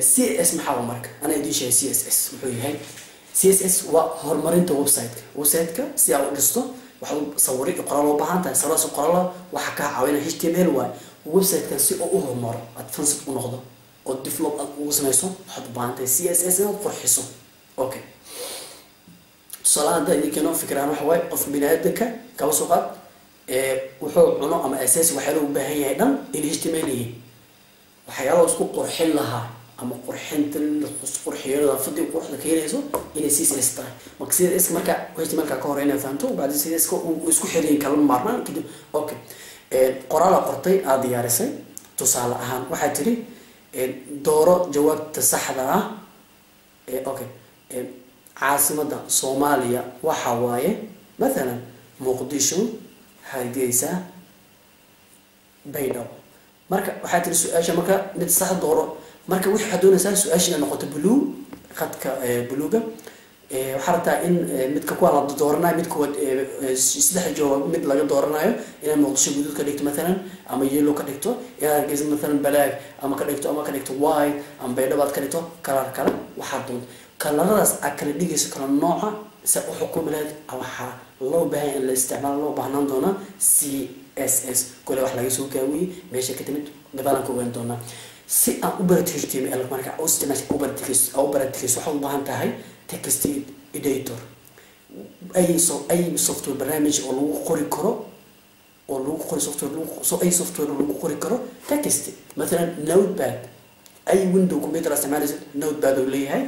CSS maxaa marka ana idin sheegay CSS wuxuu yahay CSS waa horumarinta website-ka si aad u dhisto waxa sawir iyo qoraal u baahan tahay sawir qoraal waxa ka caawinaya HTML waa website-ka si uu u horumaro advanced u noqdo oo develop ugu samayso waxaad u baahan tahay CSS inaad qurxiso okay salaada idinkeeno fikraan waxa way qof binaadamka kaba soo qaad wuxuu cuno ama asaasi waxa uu baahan yahay dhan in HTML waxyaalo isku qurxin lahaa ama qurxinta qurxiyada fadhi qurxda keenayso inay CSS tahay marka CSS marka HTML ka horeeyna faanto baad CSS ko isku xiriin kala marnaan kadib okay qoraal qortay aad diyaarisay tusaale ahaan waxa tiri dooro jawaabta saxda ah okay caasimada Soomaaliya waxa waaye مثلا muqdisho hargeysa baydhabo marka waxa tiri su'aasha marka mid sax dooro marka wixii doonaysaa su'aashina noqoto blue khadka bluega waxa rabtaa in midka ku la dooranayo midka saddex jawaab mid laga dooranayo in muqdisho guduud ka dhigto مثلا ama yellow ka dhigto hargeysa مثلا black ama ka dhigto white ama baydhabo ka dhigto color kale waxa doon kalaradas akala dhigayso kala nooca si u xukuumadeed waxa loo baahan in la isticmaalo loo baahan doona CSS kale wax laga soo gaawiyay meesha ka timid gabalan ku ogaan doona si aan u barato HTML marka oo isticmaasho u barato waxa u baahan tahay text editor ay software barnaamij oo lagu qori karo software lagu qori karo text مثلا notepad ay window computer isticmaalayso notepad oo leeyahay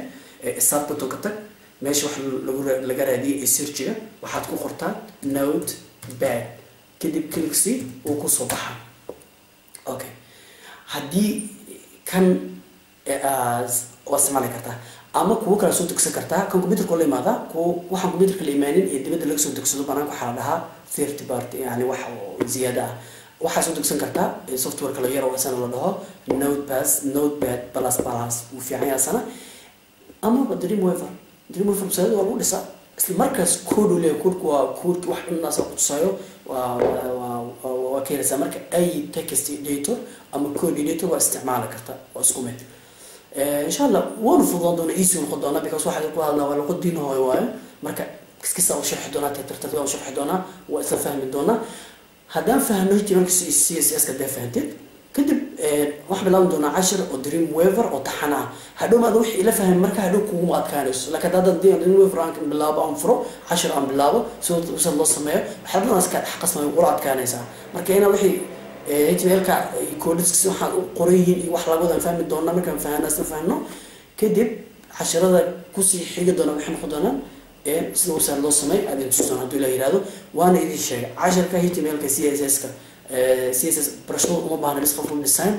sababtoo ka tag meesha wax laga raadiyay search-ga waxaad ku qortaa notepad kadib click oo ku soo baxa okay hadii kan wasmaali kartaa ama kuwa kala soo degsan kartaa kan computer ko leeyahay waxa computer ka leeyahay ee dibadda laga soo degsado banaan ku xalaadaha third party yani wax ziyada waxa soo degsan kartaa software kala yar oo asana la dhaho notepad plus uu fiican yahay ama Dreamweaver sida lagu dhisaa isla markaas code uu leeyahay code wax innaas ku tusayo waa keenaysa marka ay text editor ama code editor waa isticmaali kartaa oo isku mid insha Allah waan fududaan doona easy noqon doona because waxa ku hadlaa waa luqad diin hooyo waaye marka kiskisa oo sharxi doona tartiib oo sharxi doona waa isla fahmi doona haddaan fahmay timanka CSS ka fahantid kadib wax bilaw doona 10 oo Dreamweaver oo taxana hadhow ma wixii ila fahmay marka hadhow kugu adkaanayso laakiin hadda Dreamweaver aan bilaabo aan furo 10 aan bilaabo soo loo sameeyo waxa la iska xaqasmay ugu adkaanaysa marka ina wixii HTML ka codesks waxaan u qorayin wax laga wada fahmi doona markaan fahno kadib 10 ku sii xigi doona waxaan qodana sida uu loo sameeyo aad intuusan haduu la yiraahdo waana idin sheegay 10 ka HTML ka CSS ka CSS برشلونة ما بهنا بس قفل الديزاين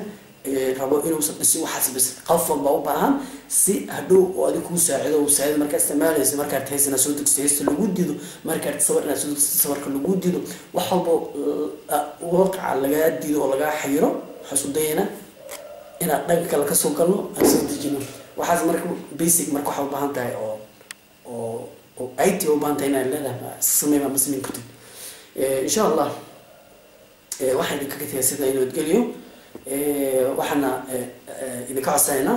ربوا إنه بس واحد بس قفل بقى بهان سي هدو وأديك مساعدة وساعد مركز استعمال زي مركز تحس إن سودك تحس الوجود ديدو مركز تصور إن سودك تصور كل الوجود ديدو وحبوا واقع لقى ديدو ولا جا حيرة حسود دينا هنا دقيقة كلا كسوق كله أسود الجنون وحاز مركز بيسك مركز حب بهان تاعي أو أيتي وبهان تاعنا لا سمي ما مسمين كتير إن شاء الله waxaan idinka sida inuu geliyo waxana idinka codsanayna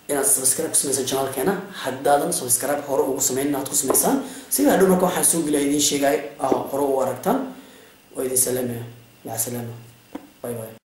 inaad subscribe ku sameeyso channel-keena haddaadan subscribe hore ugu sameeyna aad ku sameeysan sida hadhow marka waxaan soo geliyaa idin sheegay hore u aragtaan oo idin salaamaya ma salaama bye bye